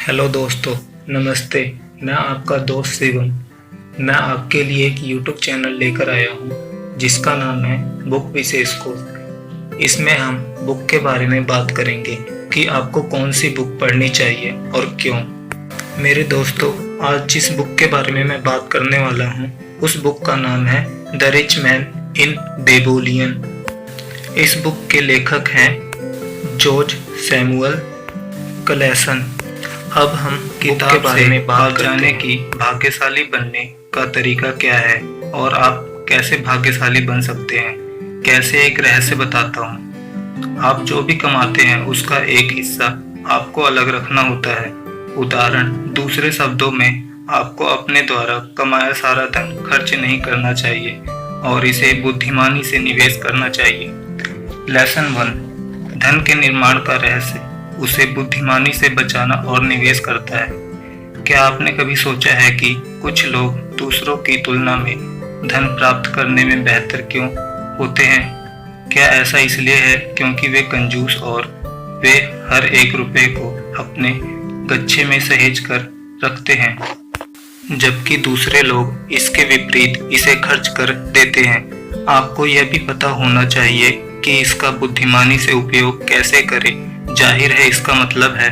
Hello दोस्तों, नमस्ते। मैं आपका दोस्त शिवम। मैं आपके लिए एक यूट्यूब चैनल लेकर आया हूँ जिसका नाम है बुक विशेष कोश। इसमें हम बुक के बारे में बात करेंगे कि आपको कौन सी बुक पढ़नी चाहिए और क्यों। मेरे दोस्तों, आज जिस बुक के बारे में मैं बात करने वाला हूँ उस बुक का नाम है द रिच मैन इन बेबोलियन। इस बुक के लेखक हैं जॉर्ज सैमुअल क्लेसन। अब हम किताब के बारे में बात जाने की भाग्यशाली बनने का तरीका क्या है और आप कैसे भाग्यशाली बन सकते हैं। कैसे एक रहस्य बताता हूँ। आप जो भी कमाते हैं उसका एक हिस्सा आपको अलग रखना होता है। उदाहरण दूसरे शब्दों में, आपको अपने द्वारा कमाया सारा धन खर्च नहीं करना चाहिए और इसे बुद्धिमानी से निवेश करना चाहिए। लेसन 1, धन के निर्माण का रहस्य उसे बुद्धिमानी से बचाना और निवेश करता है। क्या आपने कभी सोचा है कि कुछ लोग दूसरों की तुलना में धन प्राप्त करने में बेहतर क्यों होते हैं? क्या ऐसा इसलिए है क्योंकि वे कंजूस और वे हर एक रुपए को अपने गच्छे में सहेज कर रखते हैं, जबकि दूसरे लोग इसके विपरीत इसे खर्च कर देते हैं। आपको यह भी पता होना चाहिए कि इसका बुद्धिमानी से उपयोग कैसे करें। जाहिर है इसका मतलब है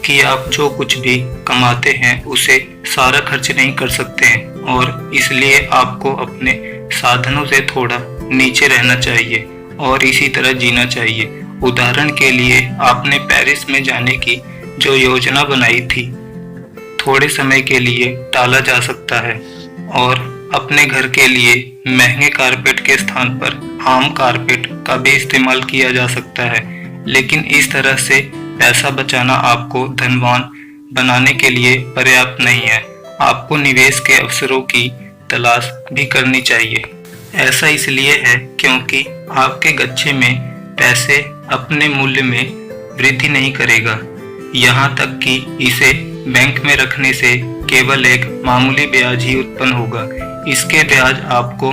कि आप जो कुछ भी कमाते हैं उसे सारा खर्च नहीं कर सकते हैं और इसलिए आपको अपने साधनों से थोड़ा नीचे रहना चाहिए और इसी तरह जीना चाहिए। उदाहरण के लिए, आपने पेरिस में जाने की जो योजना बनाई थी थोड़े समय के लिए टाला जा सकता है और अपने घर के लिए महंगे कारपेट के स्थान पर आम कारपेट का भी इस्तेमाल किया जा सकता है। लेकिन इस तरह से पैसा बचाना आपको धनवान बनाने के लिए पर्याप्त नहीं है। आपको निवेश के अवसरों की तलाश भी करनी चाहिए। ऐसा इसलिए है क्योंकि आपके गच्छे में पैसे अपने मूल्य में वृद्धि नहीं करेगा। यहाँ तक कि इसे बैंक में रखने से केवल एक मामूली ब्याज ही उत्पन्न होगा। इसके ब्याज आपको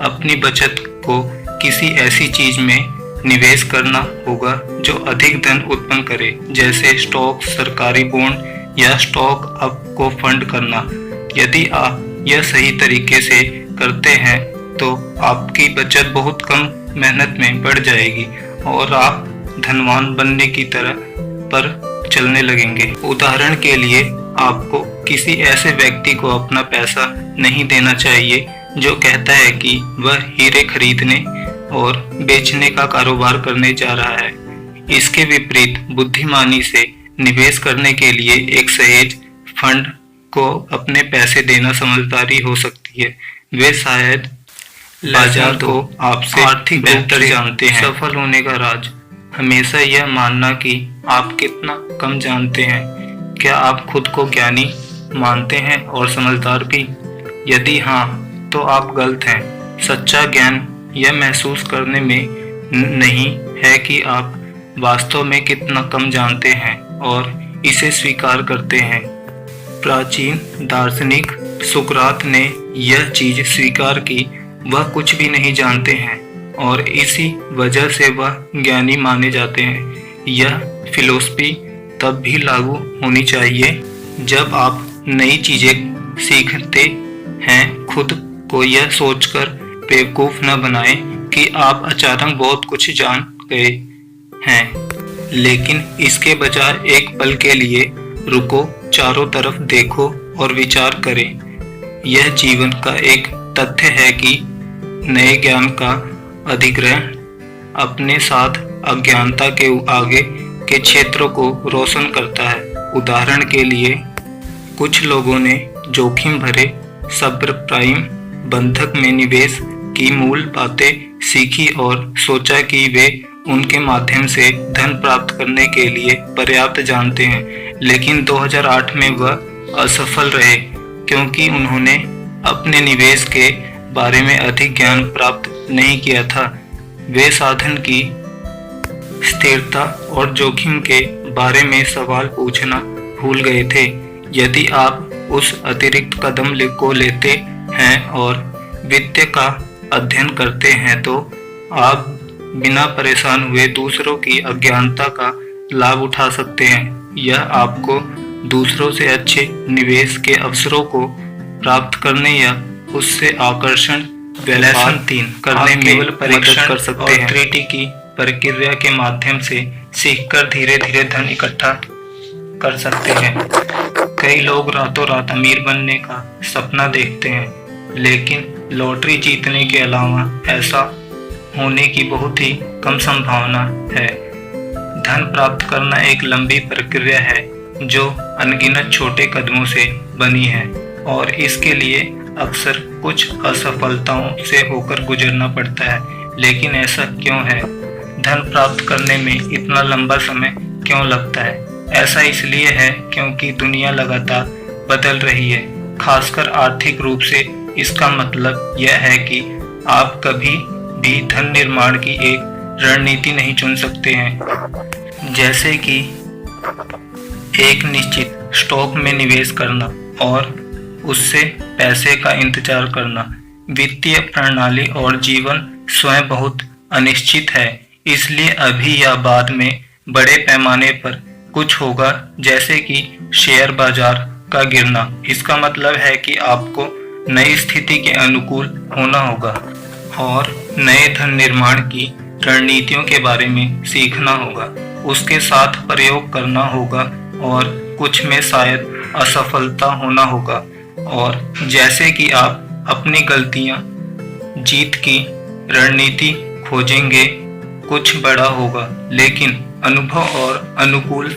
अपनी बचत को किसी ऐसी चीज में निवेश करना होगा जो अधिक धन उत्पन्न करे, जैसे स्टॉक, सरकारी बॉन्ड या स्टॉक अप को फंड करना। यदि आप यह सही तरीके से करते हैं तो आपकी बचत बहुत कम मेहनत में बढ़ जाएगी और आप धनवान बनने की तरह पर चलने लगेंगे। उदाहरण के लिए, आपको किसी ऐसे व्यक्ति को अपना पैसा नहीं देना चाहिए जो कहता है कि वह हीरे खरीदने और बेचने का कारोबार करने जा रहा है। इसके विपरीत बुद्धिमानी से निवेश करने के लिए एक सहेज फंड को अपने पैसे देना समझदारी हो सकती है। वे शायद बाजार को आपसे आर्थिक बेहतर जानते हैं। सफल होने का राज हमेशा यह मानना कि आप कितना कम जानते हैं। क्या आप खुद को ज्ञानी मानते हैं और समझदार भी? यदि हाँ, तो आप गलत हैं। सच्चा ज्ञान यह महसूस करने में नहीं है कि आप वास्तव में कितना कम जानते हैं और इसे स्वीकार करते हैं। प्राचीन दार्शनिक सुकरात ने यह चीज स्वीकार की, वह कुछ भी नहीं जानते हैं और इसी वजह से वह ज्ञानी माने जाते हैं। यह फिलॉसफी तब भी लागू होनी चाहिए जब आप नई चीजें सीखते हैं। खुद को यह सोचकर बेवकूफ न बनाएं कि आप अचानक बहुत कुछ जान गए हैं, लेकिन इसके बजाय एक पल के लिए रुको, चारों तरफ देखो और विचार करें। यह जीवन का एक तथ्य है कि नए ज्ञान का अधिग्रहण अपने साथ अज्ञानता के आगे के क्षेत्रों को रोशन करता है। उदाहरण के लिए, कुछ लोगों ने जोखिम भरे सबप्राइम बंधक में निवेश की मूल बातें सीखी और सोचा कि वे उनके माध्यम से धन प्राप्त करने के लिए पर्याप्त जानते हैं, लेकिन 2008 में वह असफल रहे क्योंकि उन्होंने अपने निवेश के बारे में अधिक ज्ञान प्राप्त नहीं किया था। वे साधन की स्थिरता और जोखिम के बारे में सवाल पूछना भूल गए थे। यदि आप उस अतिरिक्त कदम को लेते हैं और वित्त का अध्ययन करते हैं तो आप बिना परेशान हुए दूसरों की अज्ञानता का लाभ उठा सकते हैं। यह आपको दूसरों से अच्छे निवेश के अवसरों को प्राप्त करने या उससे आकर्षण लेसन 3 करने में केवल परीक्षण कर सकते हैं। त्रुटि की प्रक्रिया के माध्यम से सीखकर धीरे धीरे धन इकट्ठा कर सकते हैं। कई लोग रातों रात अमीर बनने का सपना देखते हैं, लेकिन लॉटरी जीतने के अलावा ऐसा होने की बहुत ही कम संभावना है। धन प्राप्त करना एक लंबी प्रक्रिया है जो अनगिनत छोटे कदमों से बनी है और इसके लिए अक्सर कुछ असफलताओं से होकर गुजरना पड़ता है। लेकिन ऐसा क्यों है? धन प्राप्त करने में इतना लंबा समय क्यों लगता है? ऐसा इसलिए है क्योंकि दुनिया लगातार बदल रही है, खासकर आर्थिक रूप से। इसका मतलब यह है कि आप कभी भी धन निर्माण की एक रणनीति नहीं चुन सकते हैं, जैसे कि एक निश्चित स्टॉक में निवेश करना और उससे पैसे का इंतजार करना। वित्तीय प्रणाली और जीवन स्वयं बहुत अनिश्चित है, इसलिए अभी या बाद में बड़े पैमाने पर कुछ होगा, जैसे कि शेयर बाजार का गिरना। इसका मतलब है कि आपको नई स्थिति के अनुकूल होना होगा और नए धन निर्माण की रणनीतियों के बारे में सीखना होगा, उसके साथ प्रयोग करना होगा और कुछ में शायद असफलता होना होगा। और जैसे कि आप अपनी गलतियां जीत की रणनीति खोजेंगे, कुछ बड़ा होगा, लेकिन अनुभव और अनुकूल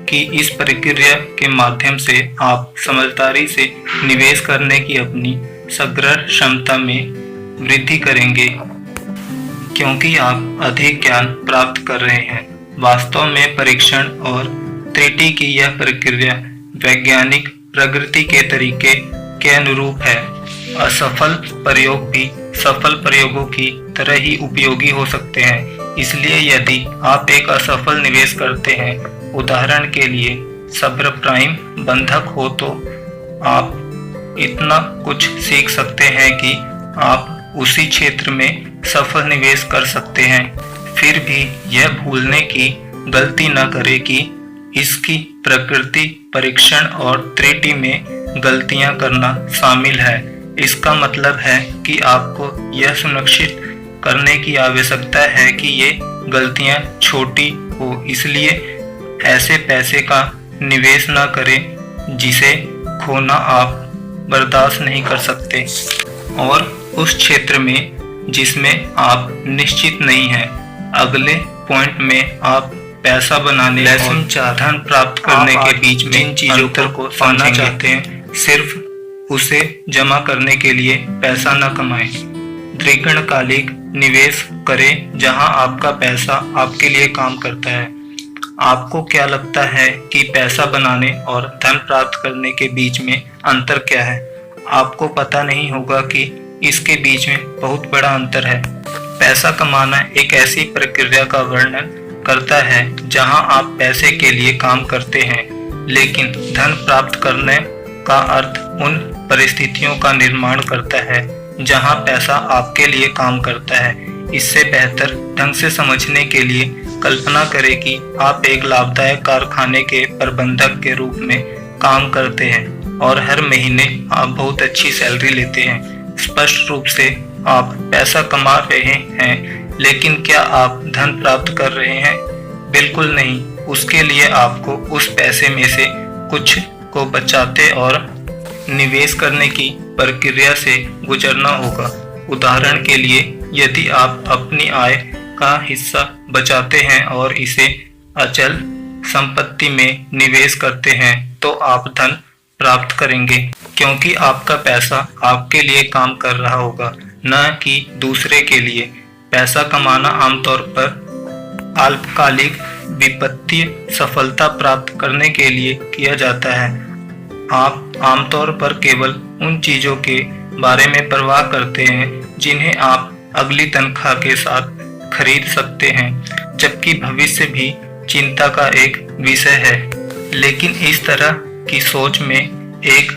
की इस प्रक्रिया के माध्यम से आप समझदारी से निवेश करने की अपनी संग्रह क्षमता में वृद्धि करेंगे, क्योंकि आप अधिक ज्ञान प्राप्त कर रहे हैं। वास्तव में परीक्षण और त्रुटि की यह प्रक्रिया वैज्ञानिक प्रगति के तरीके के अनुरूप है। असफल प्रयोग भी सफल प्रयोगों की तरह ही उपयोगी हो सकते हैं। इसलिए यदि आप एक असफल निवेश करते हैं, उदाहरण के लिए सबप्राइम बंधक हो, तो आप इतना कुछ सीख सकते हैं कि आप उसी क्षेत्र में सफल निवेश कर सकते हैं। फिर भी यह भूलने की गलती न करें कि इसकी प्रकृति परीक्षण और त्रुटि में गलतियां करना शामिल है। इसका मतलब है कि आपको यह सुनिश्चित करने की आवश्यकता है कि ये गलतियां छोटी हो, इसलिए ऐसे पैसे का निवेश न करें जिसे खोना आप बर्दाश्त नहीं कर सकते और उस क्षेत्र में जिसमें आप निश्चित नहीं हैं। अगले पॉइंट में आप पैसा बनाने और धन प्राप्त करने के बीच में इन चीजों को पाना चाहते हैं, सिर्फ उसे जमा करने के लिए पैसा न कमाएं। दीर्घकालिक निवेश करें जहां आपका पैसा आपके लिए काम करता है। आपको क्या लगता है कि पैसा बनाने और धन प्राप्त करने के बीच में अंतर क्या है? आपको पता नहीं होगा कि इसके बीच में बहुत बड़ा अंतर है। पैसा कमाना एक ऐसी प्रक्रिया का वर्णन करता है जहां आप पैसे के लिए काम करते हैं, लेकिन धन प्राप्त करने का अर्थ उन परिस्थितियों का निर्माण करता है जहां पैसा आपके लिए काम करता है। इससे बेहतर ढंग से समझने के लिए कल्पना करें कि आप एक लाभदायक कारखाने के प्रबंधक के रूप में काम करते हैं और हर महीने आप बहुत अच्छी सैलरी लेते हैं। स्पष्ट रूप से आप पैसा कमा रहे हैं, लेकिन क्या आप धन प्राप्त कर रहे हैं? बिल्कुल नहीं। उसके लिए आपको उस पैसे में से कुछ को बचाते और निवेश करने की प्रक्रिया से गुजरना होगा। उदाहरण के लिए, यदि आप अपनी आय का हिस्सा बचाते हैं और इसे अचल संपत्ति में निवेश करते हैं, तो आप धन प्राप्त करेंगे, क्योंकि आपका पैसा आपके लिए काम कर रहा होगा, न कि दूसरे के लिए। पैसा कमाना आमतौर पर अल्पकालिक वित्तीय सफलता प्राप्त करने के लिए किया जाता है। आप आमतौर पर केवल उन चीजों के बारे में परवाह करते हैं जिन्हें आप अगली तनख्वाह के साथ खरीद सकते हैं, जबकि भविष्य भी चिंता का एक विषय है। लेकिन इस तरह की सोच में एक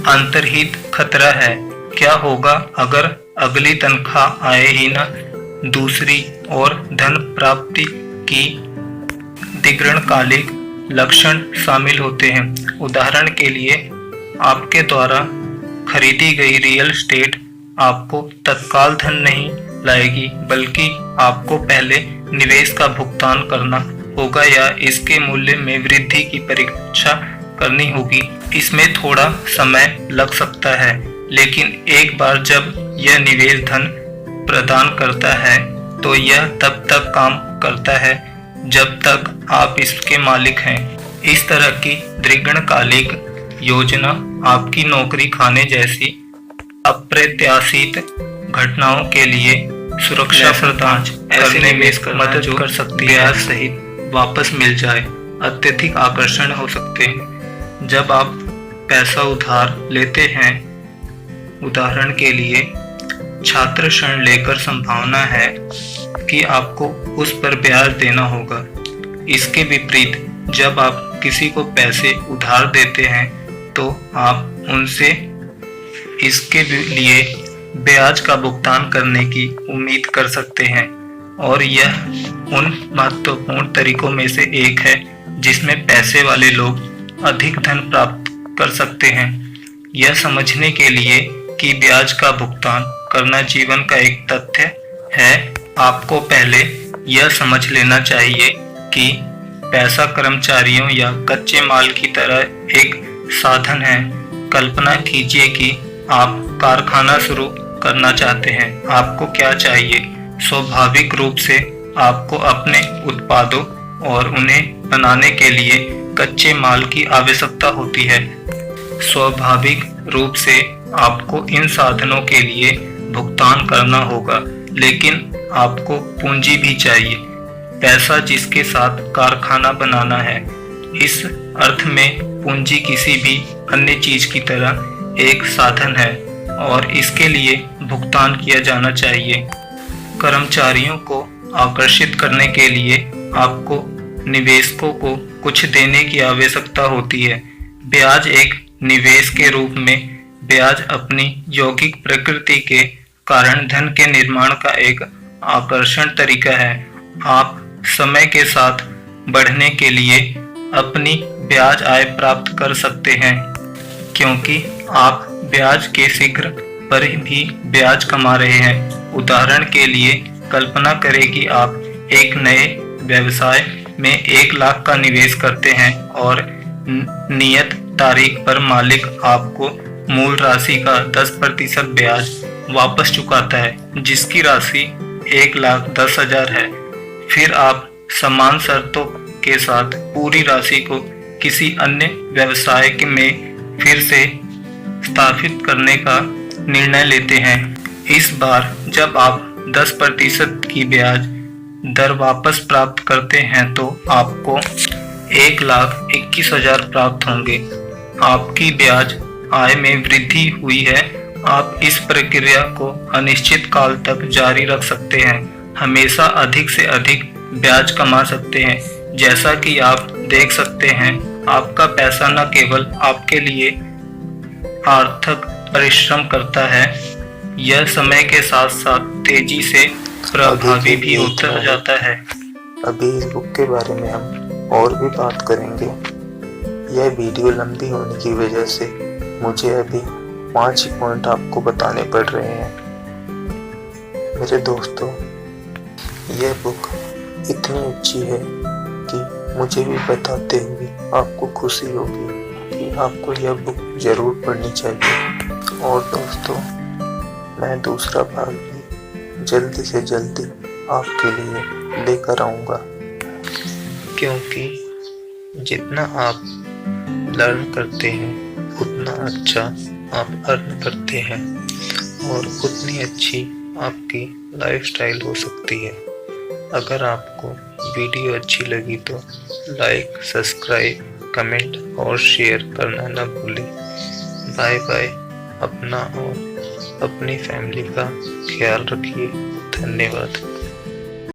अंतर्निहित खतरा है। क्या होगा अगर अगली तनख्वाह आए ही न? दूसरी ओर धन प्राप्ति की दीर्घकालिक लक्षण शामिल होते हैं। उदाहरण के लिए, आपके द्वारा खरीदी गई रियल एस्टेट आपको तत्काल धन नहीं लाएगी, बल्कि आपको पहले निवेश का भुगतान करना होगा या इसके मूल्य में वृद्धि की परीक्षा करनी होगी। इसमें थोड़ा समय लग सकता है, लेकिन एक बार जब यह निवेश धन प्रदान करता है तो यह तब तक काम करता है जब तक आप इसके मालिक हैं। इस तरह की दीर्घकालिक योजना आपकी नौकरी खाने जैसी अप्रत्याशित घटनाओं के लिए सुरक्षा प्रदान करने में मदद कर सकती है। ब्याज सहित वापस मिल जाए। अत्यधिक आकर्षण हो सकते हैं। जब आप पैसा उधार लेते हैं, उदाहरण के लिए छात्र ऋण लेकर संभावना है कि आपको उस पर ब्याज देना होगा। इसके विपरीत, जब आप किसी को पैसे उधार देते हैं तो आप उनसे इसके लिए ब्याज का भुगतान करने की उम्मीद कर सकते हैं, और यह उन महत्वपूर्ण तरीकों में से एक है जिसमें पैसे वाले लोग अधिक धन प्राप्त कर सकते हैं। यह समझने के लिए कि ब्याज का भुगतान करना जीवन का एक तथ्य है, आपको पहले यह समझ लेना चाहिए कि पैसा कर्मचारियों या कच्चे माल की तरह एक साधन है। कल्पना कीजिए कि आप कारखाना शुरू करना चाहते हैं। आपको क्या चाहिए? स्वाभाविक रूप से आपको अपने उत्पादों और उन्हें बनाने के लिए कच्चे माल की आवश्यकता होती है। स्वाभाविक रूप से आपको इन साधनों के लिए भुगतान करना होगा, लेकिन आपको पूंजी भी चाहिए, पैसा जिसके साथ कारखाना बनाना है। इस अर्थ में पूंजी किसी भी अन्य चीज की तरह एक साधन है और इसके लिए भुगतान किया जाना चाहिए। कर्मचारियों को आकर्षित करने के लिए आपको निवेशकों को कुछ देने की आवश्यकता होती है। ब्याज एक निवेश के रूप में ब्याज अपनी यौगिक प्रकृति के कारण धन के निर्माण का एक आकर्षण तरीका है। आप समय के साथ बढ़ने के लिए अपनी ब्याज आय प्राप्त कर सकते हैं, क्योंकि आप ब्याज के शीघ्र पर भी ब्याज कमा रहे हैं। उदाहरण के लिए, कल्पना करें कि आप एक नए व्यवसाय में 1 लाख का निवेश करते हैं और नियत तारीख पर मालिक आपको मूल राशि का 10% ब्याज वापस चुकाता है, जिसकी राशि 1,10,000 है। फिर आप समान शर्तों के साथ पूरी राशि को किसी अन्य व्यवसाय में फिर से स्थापित करने का निर्णय लेते हैं। इस बार जब आप 10% की ब्याज दर वापस प्राप्त करते हैं तो आपको 1,21,000 प्राप्त होंगे। आपकी ब्याज आय में वृद्धि हुई है। आप इस प्रक्रिया को अनिश्चित काल तक जारी रख सकते हैं, हमेशा अधिक से अधिक ब्याज कमा सकते हैं। जैसा कि आप देख सकते हैं, आपका पैसा न केवल आपके लिए आर्थिक परिश्रम करता है, यह समय के साथ साथ तेजी से प्रभावी भी होता जाता है। अभी इस बुक के बारे में हम और भी बात करेंगे। यह वीडियो लंबी होने की वजह से मुझे अभी 5 ही पॉइंट आपको बताने पड़ रहे हैं। मेरे दोस्तों, यह बुक इतनी अच्छी है कि मुझे भी बताते हुए आपको खुशी होगी कि आपको यह बुक जरूर पढ़नी चाहिए। और दोस्तों, मैं दूसरा भाग भी जल्दी से जल्दी आपके लिए लेकर आऊँगा, क्योंकि जितना आप लर्न करते हैं उतना अच्छा आप अर्न करते हैं और उतनी अच्छी आपकी लाइफस्टाइल हो सकती है। अगर आपको वीडियो अच्छी लगी तो लाइक, सब्सक्राइब, कमेंट और शेयर करना न भूलें। Bye bye. अपना और अपनी फैमिली का ख्याल रखिए। धन्यवाद।